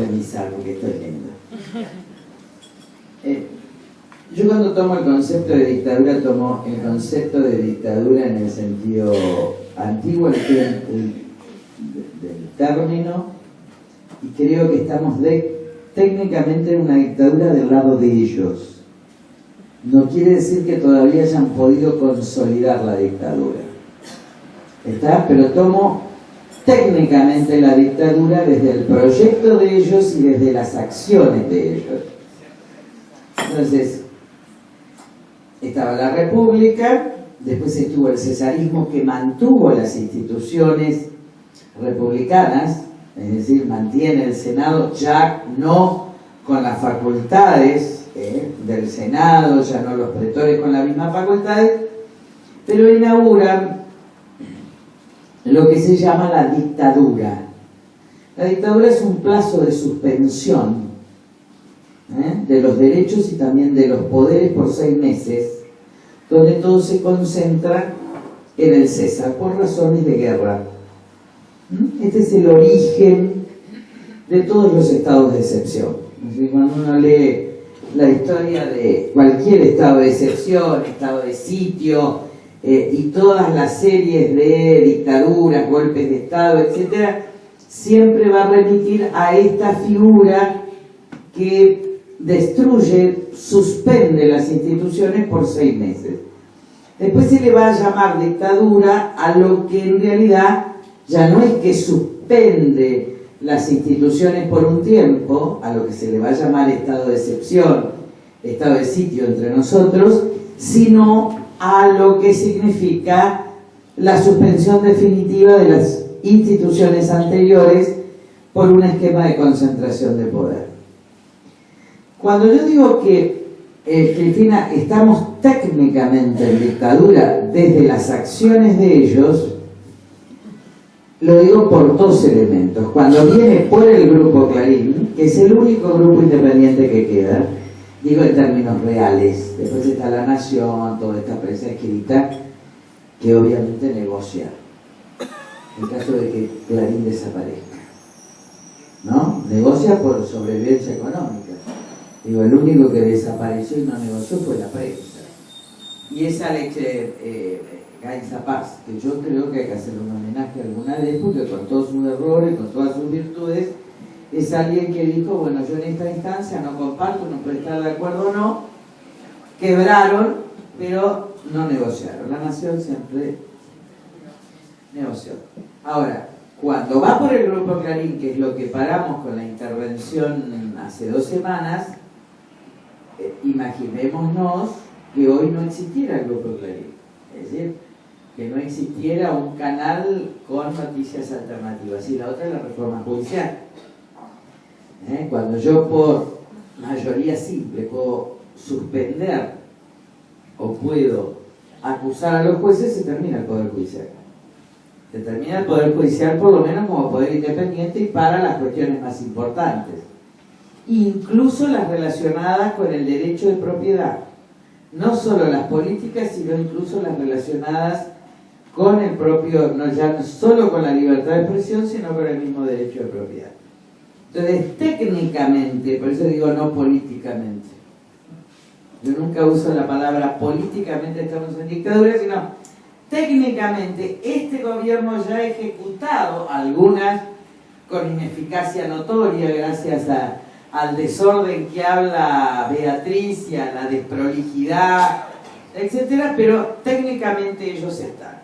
polemizar porque esto es lindo. Yo cuando tomo el concepto de dictadura, tomo el concepto de dictadura en el sentido antiguo del término, y creo que estamos técnicamente en una dictadura del lado de ellos. No quiere decir que todavía hayan podido consolidar la dictadura. ¿Está? Pero tomo técnicamente la dictadura desde el proyecto de ellos y desde las acciones de ellos. Entonces, estaba la República, después estuvo el cesarismo que mantuvo las instituciones republicanas, es decir, mantiene el Senado, ya no con las facultades del Senado, ya no los pretores con las mismas facultades, pero inauguran lo que se llama la dictadura. La dictadura es un plazo de suspensión de los derechos y también de los poderes por 6 meses, donde todo se concentra en el César por razones de guerra. Este es el origen de todos los estados de excepción. Cuando uno lee la historia de cualquier estado de excepción, estado de sitio, y todas las series de dictaduras, golpes de estado, etc., siempre va a remitir a esta figura que destruye, suspende las instituciones por 6 meses. Después se le va a llamar dictadura a lo que en realidad ya no es que suspende las instituciones por un tiempo, a lo que se le va a llamar estado de excepción, estado de sitio entre nosotros, sino a lo que significa la suspensión definitiva de las instituciones anteriores por un esquema de concentración de poder. Cuando yo digo que, Cristina, estamos técnicamente en dictadura desde las acciones de ellos, lo digo por 2 elementos. Cuando viene por el Grupo Clarín, que es el único grupo independiente que queda, digo en términos reales, después está La Nación, toda esta prensa escrita, que obviamente negocia en caso de que Clarín desaparezca, ¿no? Negocia por sobrevivencia económica. Digo, el único que desapareció y no negoció fue la prensa. Y es Alex Gainza Paz, que yo creo que hay que hacer un homenaje alguna vez, porque con todos sus errores, con todas sus virtudes, es alguien que dijo, bueno, yo en esta instancia no comparto, no puedo estar de acuerdo o no, quebraron, pero no negociaron. La Nación siempre negoció. Ahora, cuando va por el Grupo Clarín, que es lo que paramos con la intervención hace 2 semanas, imaginémonos que hoy no existiera el Grupo Clarín, es decir, que no existiera un canal con noticias alternativas, y la otra es la reforma judicial. Cuando yo por mayoría simple puedo suspender o puedo acusar a los jueces, se termina el Poder Judicial. Se termina el Poder Judicial por lo menos como poder independiente y para las cuestiones más importantes, incluso las relacionadas con el derecho de propiedad, no solo las políticas, sino incluso las relacionadas con el propio, no ya solo con la libertad de expresión, sino con el mismo derecho de propiedad. Entonces, técnicamente, por eso digo no políticamente, yo nunca uso la palabra políticamente estamos en dictadura, sino técnicamente este gobierno ya ha ejecutado algunas con ineficacia notoria gracias al desorden que habla Beatriz y a la desprolijidad, etcétera, pero técnicamente ellos están.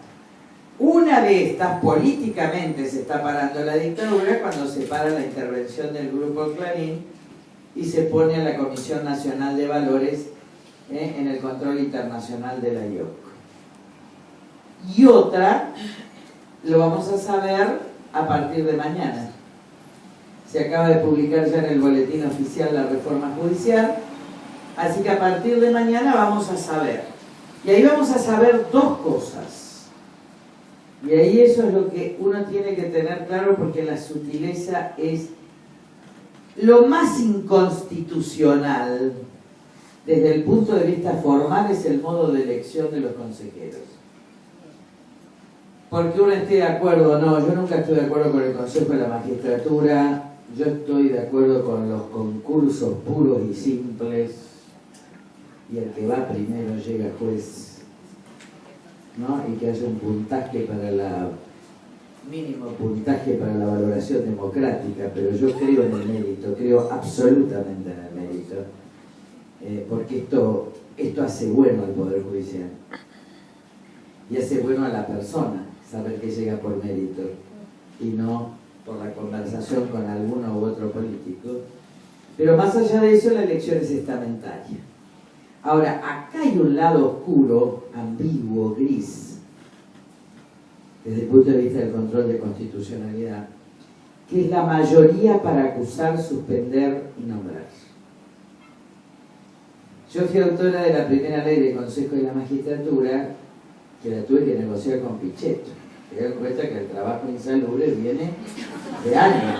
Una de estas, políticamente, se está parando la dictadura cuando se para la intervención del Grupo Clarín y se pone a la Comisión Nacional de Valores en el control internacional de la IOC. Y otra, lo vamos a saber a partir de mañana. Se acaba de publicar ya en el boletín oficial la reforma judicial, así que a partir de mañana vamos a saber. Y ahí vamos a saber 2 cosas. Y ahí eso es lo que uno tiene que tener claro, porque la sutileza es lo más inconstitucional desde el punto de vista formal, es el modo de elección de los consejeros. Porque uno esté de acuerdo o no, yo nunca estoy de acuerdo con el Consejo de la Magistratura, yo estoy de acuerdo con los concursos puros y simples, y el que va primero llega juez, ¿no? Y que haya un puntaje para mínimo puntaje para la valoración democrática, pero yo creo en el mérito, creo absolutamente en el mérito, porque esto hace bueno al Poder Judicial y hace bueno a la persona saber que llega por mérito y no por la conversación con alguno u otro político. Pero más allá de eso, la elección es estamentaria. Ahora, acá hay un lado oscuro, ambiguo, gris, desde el punto de vista del control de constitucionalidad, que es la mayoría para acusar, suspender y nombrar. Yo fui autora de la primera ley del Consejo de la Magistratura, que la tuve que negociar con Pichetto. Se dan cuenta que el trabajo insalubre viene de años.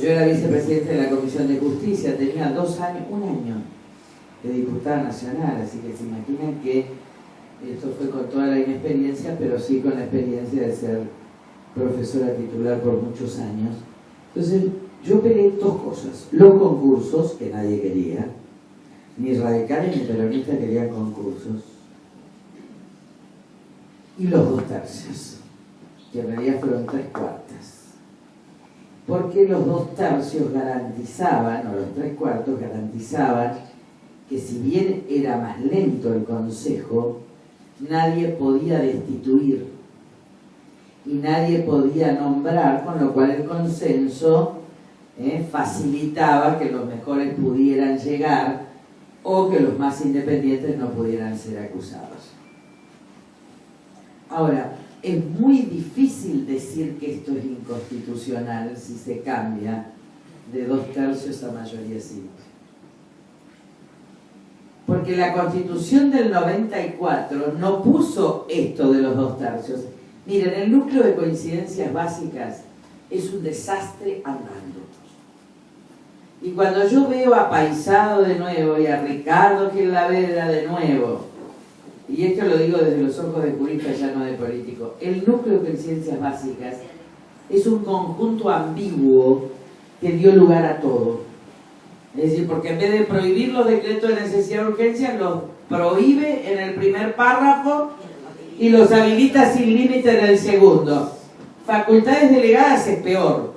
Yo era vicepresidente de la Comisión de Justicia, tenía un año de diputada nacional, así que se imaginan que esto fue con toda la inexperiencia, pero sí con la experiencia de ser profesora titular por muchos años. Entonces, yo peleé dos cosas: los concursos, que nadie quería, ni radicales ni peronistas querían concursos, y los 2/3, que en realidad fueron 3/4. Porque los 2/3 garantizaban, o los 3/4 garantizaban, que si bien era más lento el Consejo, nadie podía destituir y nadie podía nombrar, con lo cual el consenso facilitaba que los mejores pudieran llegar o que los más independientes no pudieran ser acusados. Ahora, es muy difícil decir que esto es inconstitucional si se cambia de 2/3 a mayoría simple. Porque la Constitución del 94 no puso esto de los 2/3. Miren, el núcleo de coincidencias básicas es un desastre andando. Y cuando yo veo a Paisado de nuevo y a Ricardo Gilavedra de nuevo, y esto lo digo desde los ojos de jurista, ya no de político, el núcleo de coincidencias básicas es un conjunto ambiguo que dio lugar a todo. Es decir, porque en vez de prohibir los decretos de necesidad de urgencia, los prohíbe en el primer párrafo y los habilita sin límite en el segundo. Facultades delegadas es peor,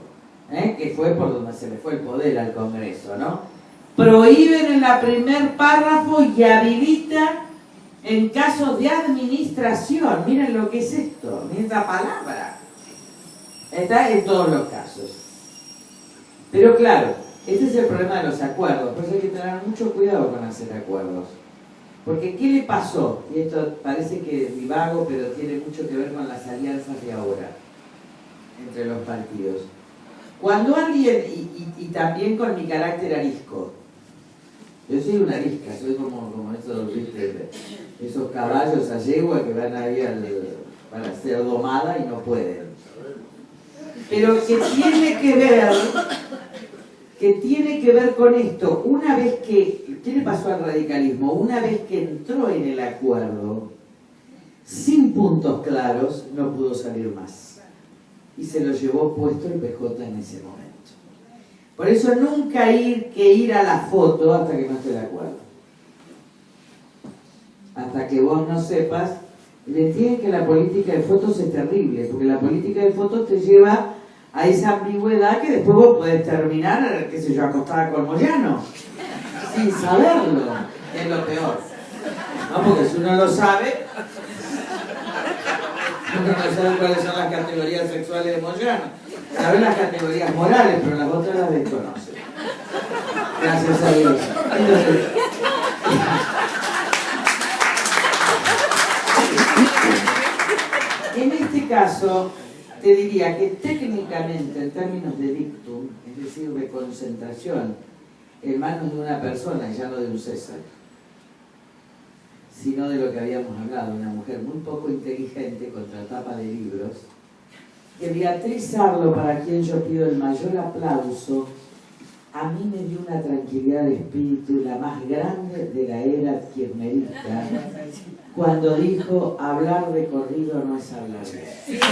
que fue por donde se le fue el poder al Congreso, ¿no? Prohíben en el primer párrafo y habilita en casos de administración. Miren lo que es esto, miren esta palabra. Está en todos los casos. Pero claro, este es el problema de los acuerdos, por eso hay que tener mucho cuidado con hacer acuerdos. Porque ¿qué le pasó? Y esto parece que divago, pero tiene mucho que ver con las alianzas de ahora entre los partidos. Cuando alguien, y también con mi carácter arisco, yo soy una arisca, soy como esos, ¿viste? Esos caballos a yegua que van ahí para ser domada y no pueden. Pero que tiene que ver con esto. Una vez que, ¿qué le pasó al radicalismo? Una vez que entró en el acuerdo, sin puntos claros, no pudo salir más. Y se lo llevó puesto el PJ en ese momento. Por eso nunca hay que ir a la foto hasta que no esté de acuerdo. Hasta que vos no sepas. Le entienden que la política de fotos es terrible, porque la política de fotos te lleva a esa ambigüedad que después vos podés terminar, qué sé yo, acostada con Moyano, sin saberlo, que es lo peor. No, porque si uno lo sabe, uno no sabe cuáles son las categorías sexuales de Moyano. Sabe las categorías morales, pero las otras las desconoce. Gracias a Dios. Entonces, en este caso, te diría que técnicamente, en términos de dictum, es decir, de concentración en manos de una persona, ya no de un César, sino de lo que habíamos hablado, una mujer muy poco inteligente, contra tapa de libros, que Beatriz Arlo, para quien yo pido el mayor aplauso, a mí me dio una tranquilidad de espíritu, la más grande de la era kirchnerista, cuando dijo: hablar de corrido no es hablar de eso.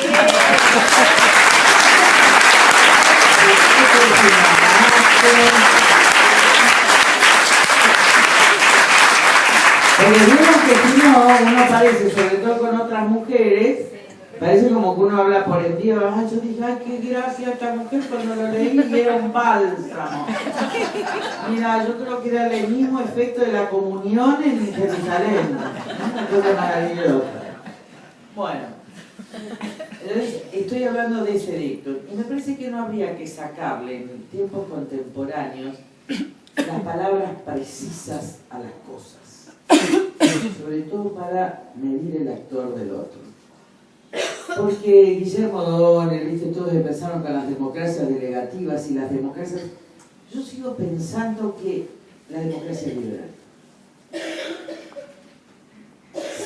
Porque vieron que si no, uno parece, sobre todo con otras mujeres, parece como que uno habla por envío. Yo dije: ay, qué gracia esta mujer, cuando lo leí y era un bálsamo. Mira, yo creo que era el mismo efecto de la comunión en Jerusalén. Una cosa maravillosa. Bueno, entonces estoy hablando de ese edicto. Y me parece que no habría que sacarle en tiempos contemporáneos las palabras precisas a las cosas. Sobre todo para medir el actor del otro. Porque Guillermo Donner, ¿viste? Todos empezaron con las democracias delegativas y las democracias... Yo sigo pensando que la democracia liberal.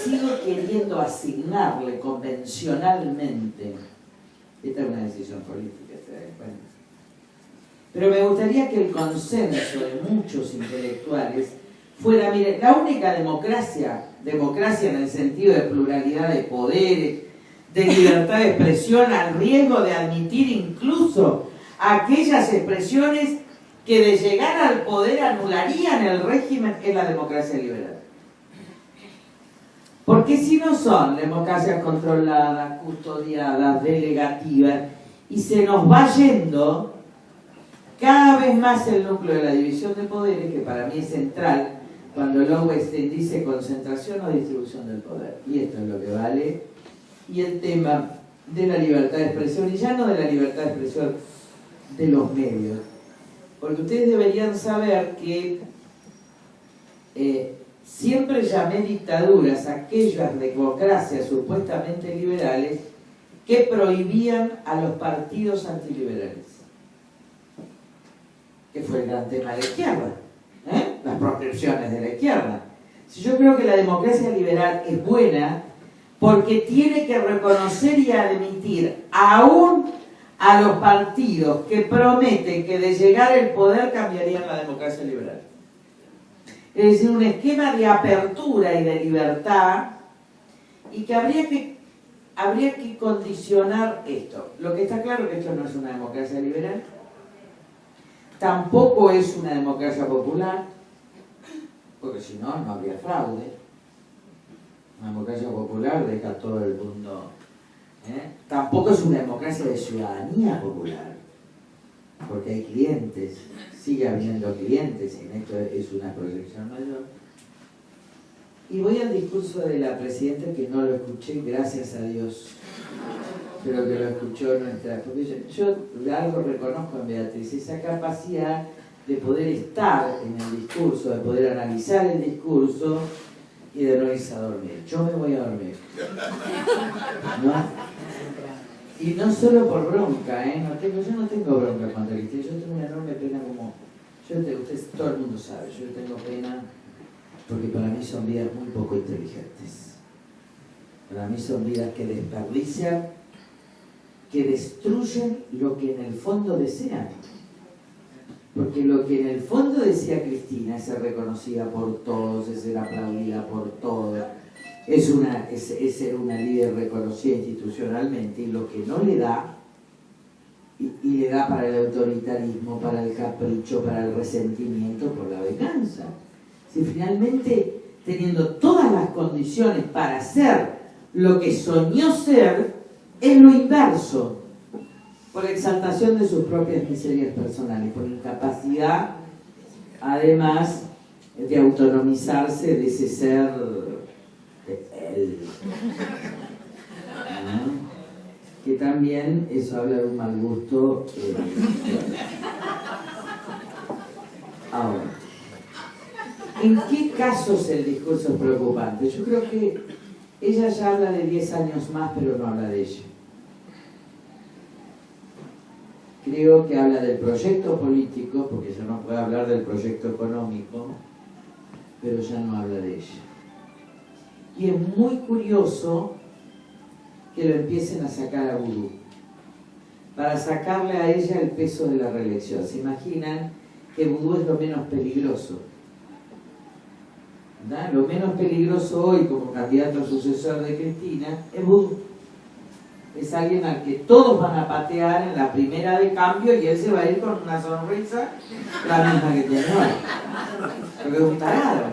Sigo queriendo asignarle convencionalmente, esta es una decisión política, ¿te das cuenta? Pero me gustaría que el consenso de muchos intelectuales fuera: mire, la única democracia en el sentido de pluralidad de poderes, de libertad de expresión, al riesgo de admitir incluso aquellas expresiones que de llegar al poder anularían el régimen, es la democracia liberal. Porque si no son democracias controladas, custodiadas, delegativas, y se nos va yendo cada vez más el núcleo de la división de poderes, que para mí es central cuando Lowenstein dice concentración o distribución del poder. Y esto es lo que vale. Y el tema de la libertad de expresión, y ya no de la libertad de expresión de los medios. Porque ustedes deberían saber que siempre llamé dictaduras a aquellas democracias supuestamente liberales que prohibían a los partidos antiliberales. Que fue el gran tema de la izquierda. Las proscripciones de la izquierda. Si yo creo que la democracia liberal es buena porque tiene que reconocer y admitir aún a los partidos que prometen que de llegar al poder cambiarían la democracia liberal. Es decir, un esquema de apertura y de libertad, y que habría que condicionar esto. Lo que está claro es que esto no es una democracia liberal, tampoco es una democracia popular, porque si no, no habría fraude. Una democracia popular deja a todo el mundo. Tampoco es una democracia de ciudadanía popular, porque hay clientes, sigue habiendo clientes, y en esto es una proyección mayor. Y voy al discurso de la presidenta, que no lo escuché, gracias a Dios, pero que lo escuchó nuestra... Porque yo algo reconozco en Beatriz, esa capacidad de poder estar en el discurso, de poder analizar el discurso y de no irse a dormir. Yo me voy a dormir, ¿no? Y no solo por bronca, yo no tengo bronca contra el Cristina, yo tengo una enorme pena como... todo el mundo sabe, yo tengo pena porque para mí son vidas muy poco inteligentes. Para mí son vidas que desperdician, que destruyen lo que en el fondo desean. Porque lo que en el fondo decía Cristina es ser reconocida por todos, es ser aplaudida por todos, es ser una líder reconocida institucionalmente, y lo que no le da, y le da para el autoritarismo, para el capricho, para el resentimiento, por la venganza. Si finalmente, teniendo todas las condiciones para ser lo que soñó ser, es lo inverso. Por exaltación de sus propias miserias personales, por incapacidad, además, de autonomizarse de ese ser de él. Que también eso habla de un mal gusto. Ahora, ¿en qué casos el discurso es preocupante? Yo creo que ella ya habla de 10 años más, pero no habla de ella. Creo que habla del proyecto político, porque ya no puede hablar del proyecto económico, pero ya no habla de ella. Y es muy curioso que lo empiecen a sacar a vudú, para sacarle a ella el peso de la reelección. ¿Se imaginan que vudú es lo menos peligroso. ¿Verdad? Lo menos peligroso hoy como candidato sucesor de Cristina es vudú. Es alguien al que todos van a patear en la primera de cambio y él se va a ir con una sonrisa la misma que tiene hoy. Porque es un tarado.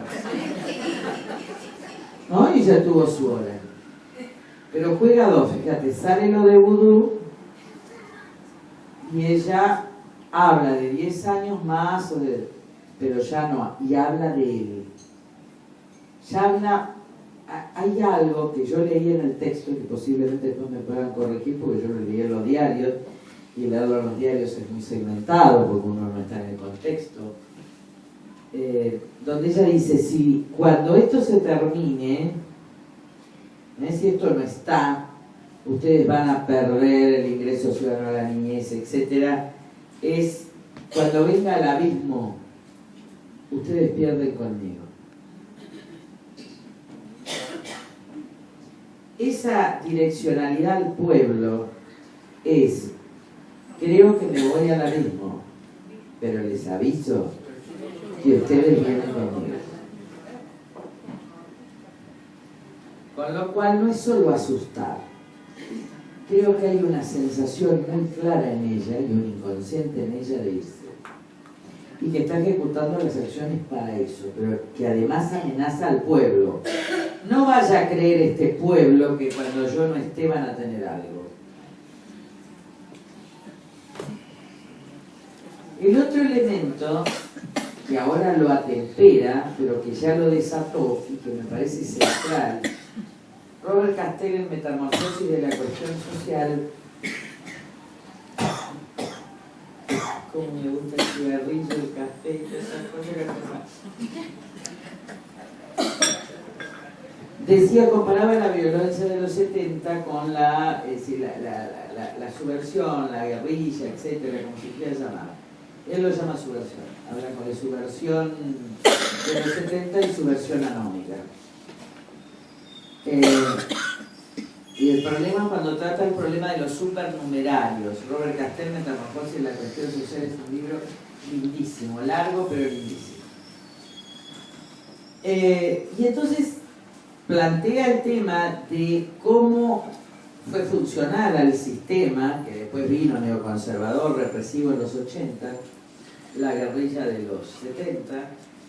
¿No? Y ya tuvo su hora. Pero juega dos, fíjate, sale lo de vudú y ella habla de 10 años más, pero ya no, y habla de él. Ya habla, hay algo que yo leí en el texto, que posiblemente después me puedan corregir, porque yo lo leí en los diarios, y leerlo en los diarios es muy segmentado, porque uno no está en el contexto, donde ella dice, si cuando esto se termine, si esto no está, ustedes van a perder el ingreso ciudadano a la niñez, etc. Es cuando venga el abismo, ustedes pierden conmigo. Esa direccionalidad al pueblo es, creo que me voy al abismo, pero les aviso que ustedes vienen conmigo. Con lo cual no es solo asustar. Creo que hay una sensación muy clara en ella y un inconsciente en ella de irse. Y que está ejecutando las acciones para eso, pero que además amenaza al pueblo. No vaya a creer este pueblo que cuando yo no esté van a tener algo. El otro elemento que ahora lo atempera, pero que ya lo desató y que me parece central, Robert Castell en Metamorfosis de la cuestión social. Como me gusta el cigarrillo, el café y todas esas cosas. Decía, comparaba la violencia de los 70 con la subversión, la guerrilla, etcétera, como se quiera llamar. Él lo llama subversión. Habla con la subversión de los 70 y subversión anómica. Y el problema, cuando trata el problema de los supernumerarios, Robert Castell, Metamorfosis de la cuestión social, es un libro lindísimo, largo pero lindísimo. Y entonces plantea el tema de cómo fue funcional al sistema, que después vino neoconservador, represivo en los 80, la guerrilla de los 70,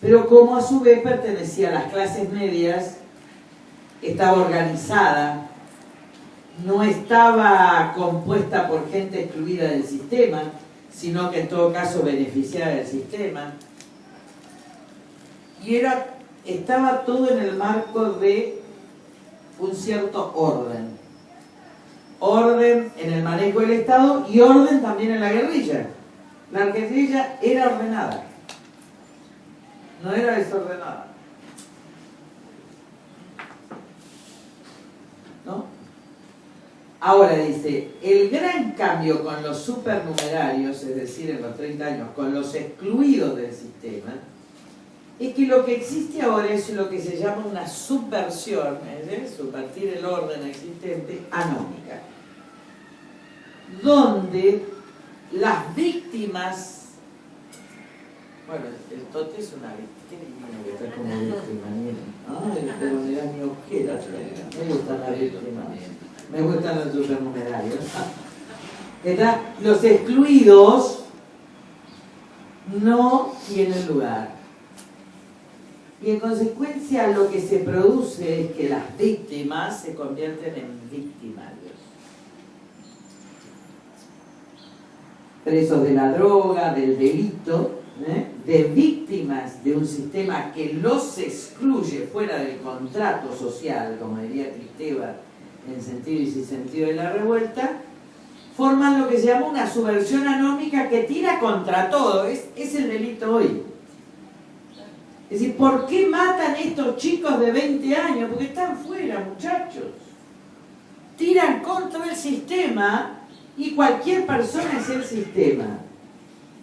pero cómo a su vez pertenecía a las clases medias, estaba organizada, no estaba compuesta por gente excluida del sistema, sino que en todo caso beneficiada del sistema. Y estaba todo en el marco de un cierto orden. Orden en el manejo del Estado y orden también en la guerrilla. La guerrilla era ordenada, no era desordenada. ¿No? Ahora dice, el gran cambio con los supernumerarios, es decir, en los 30 años, con los excluidos del sistema, es que lo que existe ahora es lo que se llama una subversión, subvertir el orden existente, anómica, donde las víctimas, bueno, el Tote es una víctima, qué divino que está como víctima, pero me da mi ojera, me gustan las víctimas, me gustan los supernumerarios. Los excluidos no tienen lugar. Y en consecuencia lo que se produce es que las víctimas se convierten en victimarios. Presos de la droga, del delito, de víctimas de un sistema que los excluye fuera del contrato social, como diría Cristeva en Sentido y Sin Sentido de la Revuelta, forman lo que se llama una subversión anómica que tira contra todo. Es el delito hoy. Es decir, ¿por qué matan estos chicos de 20 años? Porque están fuera, muchachos. Tiran contra el sistema y cualquier persona es el sistema.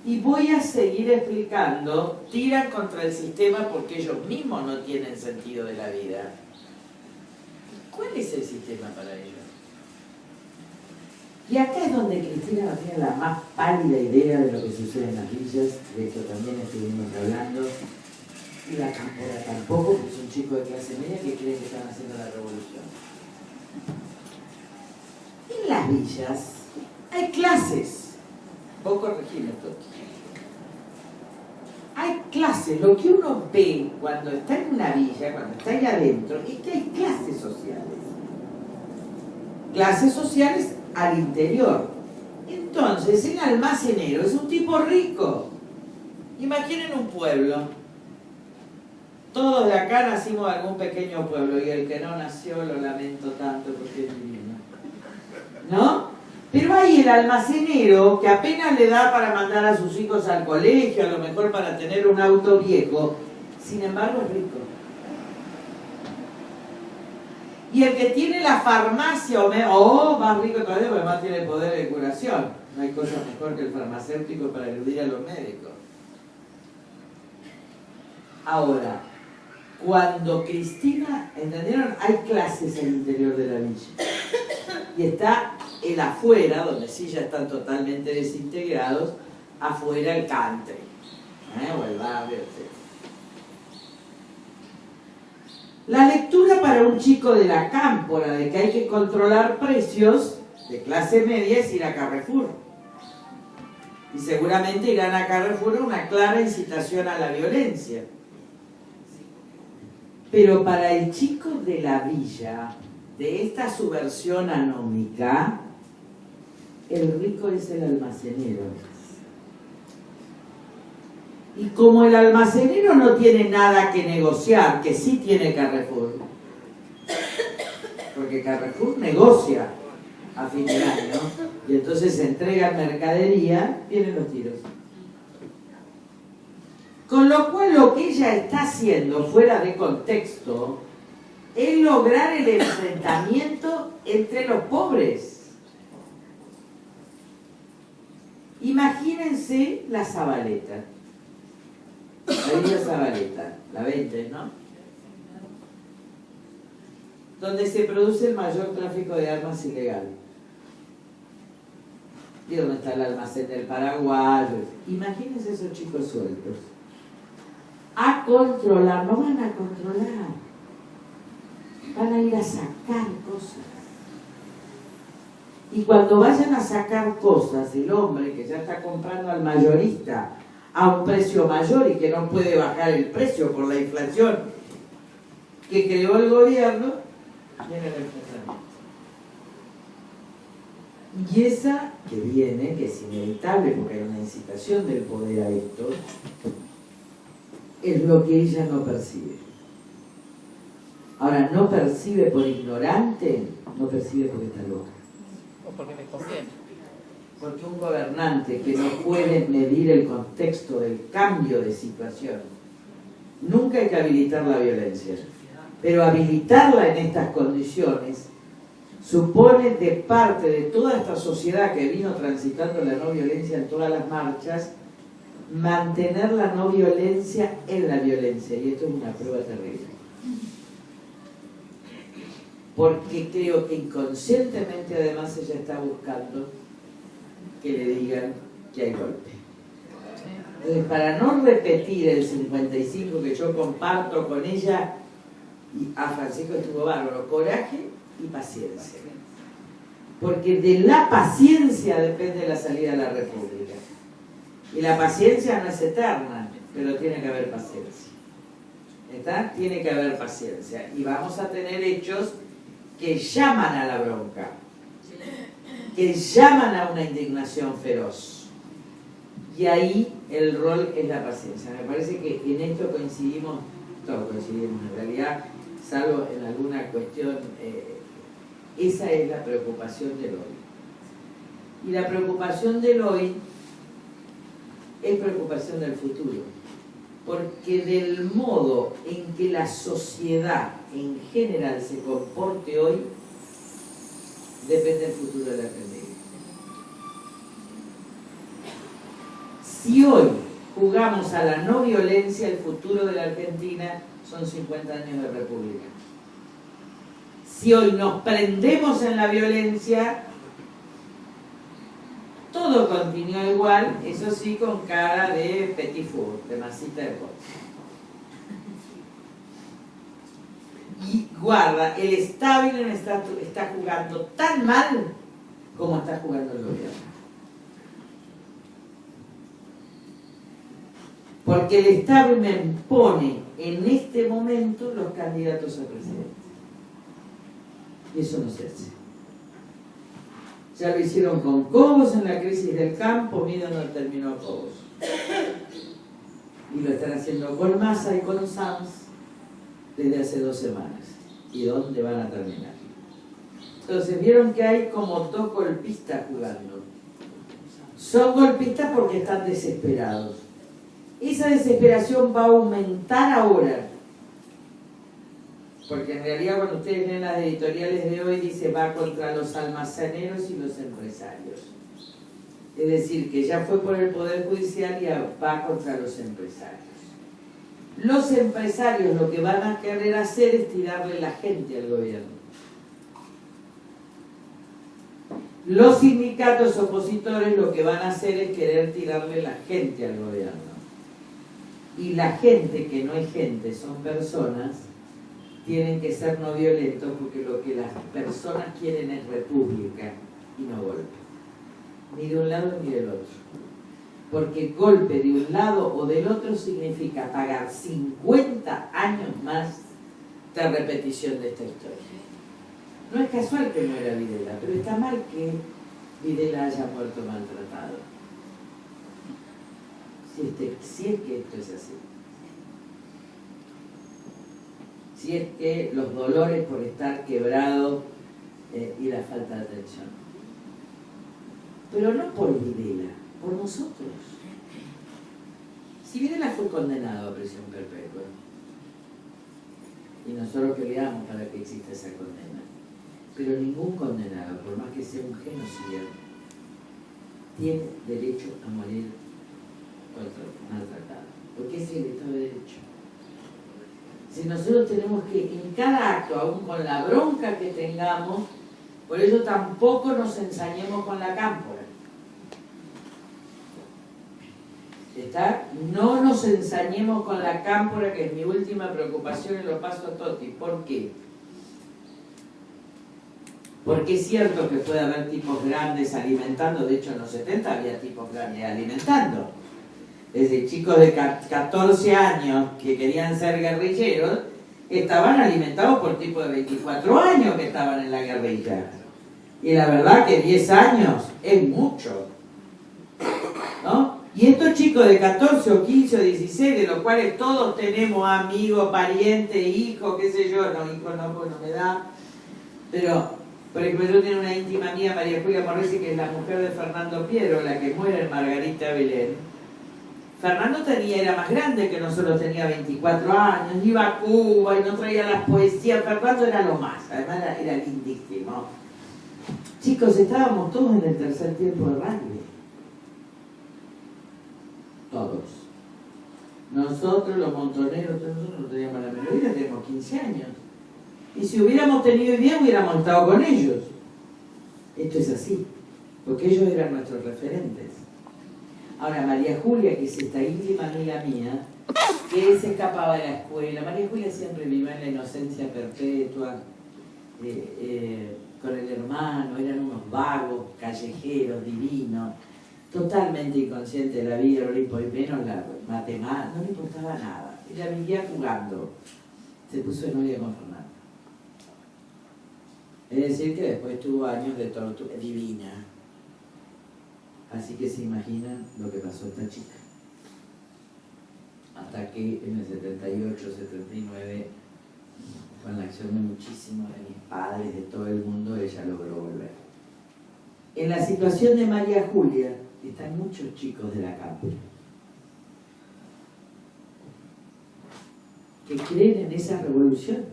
Y voy a seguir explicando, tiran contra el sistema porque ellos mismos no tienen sentido de la vida. ¿Cuál es el sistema para ellos? Y acá es donde Cristina no tiene la más pálida idea de lo que sucede en las villas, de esto también estuvimos hablando, y la Cámpora tampoco, porque son chicos de clase media que creen que están haciendo la revolución. En las villas hay clases, vos corregime esto. Hay clases, lo que uno ve cuando está en una villa, cuando está ahí adentro, es que hay clases sociales. Clases sociales al interior. Entonces, el almacenero es un tipo rico. Imaginen un pueblo. Todos de acá nacimos en algún pequeño pueblo y el que no nació lo lamento tanto porque es divino. ¿No? Pero hay el almacenero que apenas le da para mandar a sus hijos al colegio, a lo mejor para tener un auto viejo, sin embargo es rico. Y el que tiene la farmacia, más rico todavía, porque además tiene el poder de curación. No hay cosa mejor que el farmacéutico para eludir a los médicos. Ahora, cuando Cristina, ¿entendieron? Hay clases al interior de la villa. Y está el afuera, donde sí ya están totalmente desintegrados, afuera el country, o el barrio, etc. La lectura para un chico de la Cámpora de que hay que controlar precios de clase media es ir a Carrefour. Y seguramente irán a Carrefour una clara incitación a la violencia. Pero para el chico de la villa, de esta subversión anómica, el rico es el almacenero. Y como el almacenero no tiene nada que negociar, que sí tiene Carrefour, porque Carrefour negocia a fin de año, y entonces se entrega mercadería, vienen los tiros. Con lo cual lo que ella está haciendo, fuera de contexto, es lograr el enfrentamiento entre los pobres. Imagínense la Zabaleta. La Avenida Zabaleta, la 20, ¿no? Donde se produce el mayor tráfico de armas ilegal. ¿Y dónde está el almacén del Paraguayo? Imagínense esos chicos sueltos. A controlar, no van a controlar. Van a ir a sacar cosas. Y cuando vayan a sacar cosas, el hombre que ya está comprando al mayorista a un precio mayor y que no puede bajar el precio por la inflación que creó el gobierno, viene el enfrentamiento. Y esa que viene, que es inevitable porque hay una incitación del poder a esto, es lo que ella no percibe. Ahora, no percibe por ignorante, no percibe porque está loca. O porque me conviene. Porque un gobernante que no puede medir el contexto del cambio de situación, nunca hay que habilitar la violencia, pero habilitarla en estas condiciones supone de parte de toda esta sociedad que vino transitando la no violencia en todas las marchas, mantener la no violencia en la violencia, y esto es una prueba terrible. Porque creo que inconscientemente además ella está buscando que le digan que hay golpe. Entonces, para no repetir el 55 que yo comparto con ella, y a Francisco estuvo bárbaro, coraje y paciencia. Porque de la paciencia depende la salida de la República. Y la paciencia no es eterna, pero tiene que haber paciencia. ¿Está? Tiene que haber paciencia. Y vamos a tener hechos que llaman a la bronca, que llaman a una indignación feroz. Y ahí el rol es la paciencia. Me parece que en esto coincidimos, todos coincidimos en realidad, salvo en alguna cuestión, esa es la preocupación del hoy. Y la preocupación del hoy es preocupación del futuro. Porque del modo en que la sociedad en general se comporte hoy, depende del futuro de la Argentina. Si hoy jugamos a la no violencia, el futuro de la Argentina son 50 años de república. Si hoy nos prendemos en la violencia, todo continuó igual, eso sí con cara de petit four, de masita de pollo. Y guarda, el establishment está jugando tan mal como está jugando el gobierno. Porque el establishment pone en este momento los candidatos a presidente. Y eso no se hace. Ya lo hicieron con Cobos en la crisis del campo, miren dónde terminó Cobos. Y lo están haciendo con Massa y con Sanz desde hace 2 semanas. ¿Y dónde van a terminar? Entonces vieron que hay como 2 golpistas jugando. Son golpistas porque están desesperados. Esa desesperación va a aumentar ahora. Porque en realidad cuando ustedes leen las editoriales de hoy dice va contra los almaceneros y los empresarios. Es decir, que ya fue por el Poder Judicial y va contra los empresarios. Los empresarios lo que van a querer hacer es tirarle la gente al gobierno. Los sindicatos opositores lo que van a hacer es querer tirarle la gente al gobierno. Y la gente, que no es gente, son personas, tienen que ser no violentos porque lo que las personas quieren es república y no golpe. Ni de un lado ni del otro. Porque golpe de un lado o del otro significa pagar 50 años más de repetición de esta historia. No es casual que muera Videla, pero está mal que Videla haya muerto maltratado. Si es que esto es así. Si es que los dolores por estar quebrado y la falta de atención. Pero no por Videla, por nosotros. Si Videla fue condenado a prisión perpetua, y nosotros peleamos para que exista esa condena, pero ningún condenado, por más que sea un genocida, tiene derecho a morir maltratado. Porque ese es el Estado de Derecho. Si nosotros tenemos que, en cada acto, aún con la bronca que tengamos, por eso tampoco nos ensañemos con la cámpora. ¿Está? No nos ensañemos con la cámpora, que es mi última preocupación, y lo paso a Toti. ¿Por qué? Porque es cierto que puede haber tipos grandes alimentando, de hecho en los 70 había tipos grandes alimentando. Desde chicos de 14 años que querían ser guerrilleros, estaban alimentados por tipos de 24 años que estaban en la guerrilla. Y la verdad que 10 años es mucho, ¿no? Y estos chicos de 14 o 15 o 16, de los cuales todos tenemos amigos, parientes, hijos, qué sé yo, no, hijos no, pues no me da, pero, por ejemplo, yo tengo una íntima amiga, María Julia Morresi, que es la mujer de Fernando Piedro, la que muere en Margarita Belén. Fernando era más grande que nosotros, tenía 24 años, iba a Cuba y no traía las poesías. Fernando era lo más, además era lindísimo. Chicos, estábamos todos en el tercer tiempo de rugby. Todos. Nosotros, los montoneros, nosotros no teníamos la menor idea, teníamos 15 años. Y si hubiéramos tenido idea, hubiéramos estado con ellos. Esto es así, porque ellos eran nuestros referentes. Ahora, María Julia, que es esta íntima amiga mía, que se escapaba de la escuela. María Julia siempre vivió en la inocencia perpetua, con el hermano, eran unos vagos, callejeros, divinos, totalmente inconscientes de la vida, no le importaba, menos la matemática, no le importaba nada. Ella vivía jugando. Se puso de novia con Fernando. Es decir, que después tuvo años de tortura divina. Así que se imaginan lo que pasó a esta chica. Hasta que en el 78, 79, con la acción de muchísimos de mis padres, de todo el mundo, ella logró volver. En la situación de María Julia están muchos chicos de la cámpora que creen en esa revolución.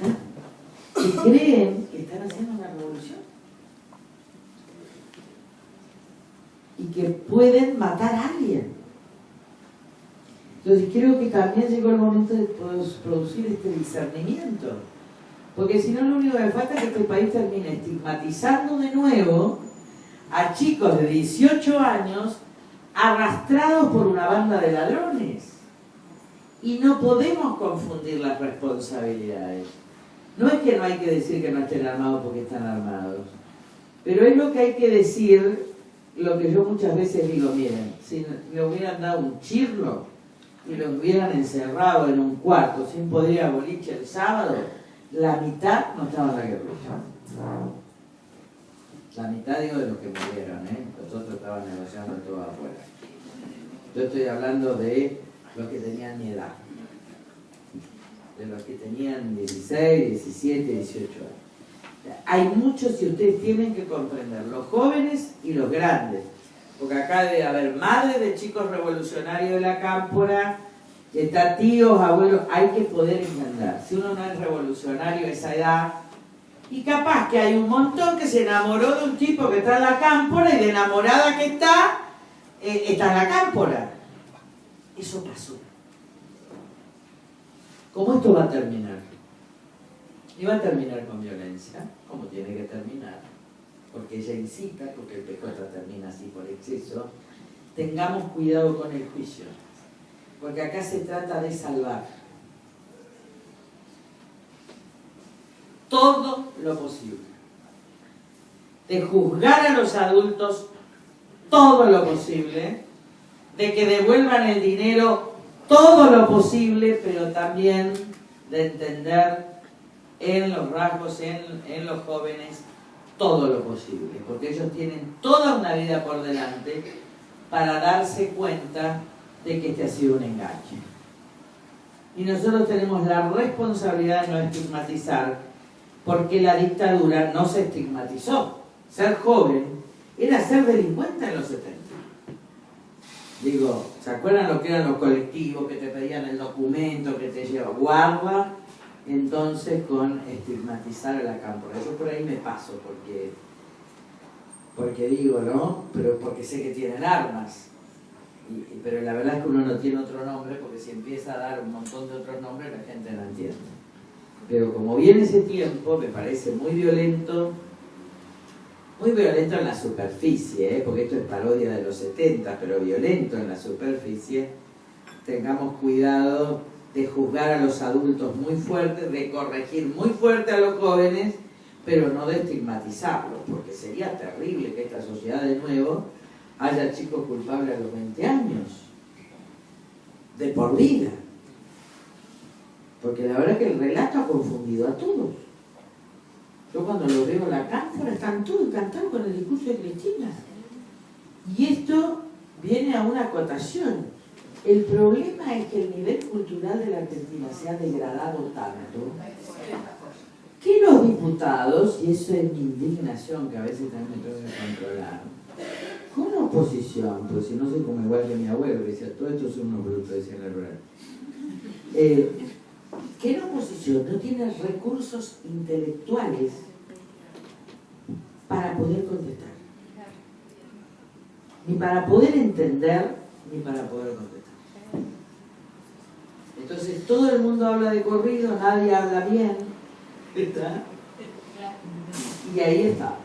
¿Ah? Que creen que están haciendo una revolución. Y que pueden matar a alguien. Entonces creo que también llegó el momento de producir este discernimiento. Porque si no, lo único que falta es que este país termine estigmatizando de nuevo a chicos de 18 años arrastrados por una banda de ladrones. Y no podemos confundir las responsabilidades. No es que no hay que decir que no estén armados porque están armados, pero es lo que hay que decir, lo que yo muchas veces digo, miren, si le hubieran dado un chirlo y lo hubieran encerrado en un cuarto sin poder ir a boliche el sábado, la mitad no estaba en la guerrilla. La mitad, digo, de los que murieron, los otros estaban negociando todo afuera. Yo estoy hablando de los que tenían mi edad, de los que tenían 16, 17, 18 años. Hay muchos y ustedes tienen que comprender, los jóvenes y los grandes, porque acá debe haber madres de chicos revolucionarios de la Cámpora, está tíos, abuelos, hay que poder entender. Si uno no es revolucionario a esa edad, y capaz que hay un montón que se enamoró de un tipo que está en la Cámpora y de enamorada que está en la Cámpora. Eso pasó. ¿Cómo esto va a terminar? Y va a terminar con violencia, como tiene que terminar, porque ella incita, porque el PJ termina así por exceso. Tengamos cuidado con el juicio, porque acá se trata de salvar todo lo posible, de juzgar a los adultos todo lo posible, de que devuelvan el dinero todo lo posible, pero también de entender en los rasgos, en los jóvenes, todo lo posible, porque ellos tienen toda una vida por delante para darse cuenta de que este ha sido un engaño. Y nosotros tenemos la responsabilidad de no estigmatizar, porque la dictadura no se estigmatizó. Ser joven era ser delincuente en los 70. Digo, ¿se acuerdan lo que eran los colectivos que te pedían el documento, que te lleva? Guarda entonces con estigmatizar a la Cámpora. Yo por ahí me paso porque digo, ¿no? Pero porque sé que tienen armas. Pero la verdad es que uno no tiene otro nombre, porque si empieza a dar un montón de otros nombres la gente no entiende. Pero como viene ese tiempo, me parece muy violento en la superficie, porque esto es parodia de los 70, pero violento en la superficie. Tengamos cuidado de juzgar a los adultos muy fuerte, de corregir muy fuerte a los jóvenes, pero no de estigmatizarlos, porque sería terrible que esta sociedad de nuevo haya chicos culpables a los 20 años, de por vida. Porque la verdad es que el relato ha confundido a todos. Yo cuando lo veo en la Cámpora están todos encantados con el discurso de Cristina. Y esto viene a una acotación. El problema es que el nivel cultural de la Argentina se ha degradado tanto que los diputados, y eso es mi indignación, que a veces también me tengo que controlar, con la oposición, pero si no soy como igual que mi abuelo, que decía, todo esto son unos brutos, decía en el rural, que la oposición no tiene recursos intelectuales para poder contestar, ni para poder entender, ni para poder contestar. Entonces todo el mundo habla de corrido, nadie habla bien, ¿está? Y ahí está.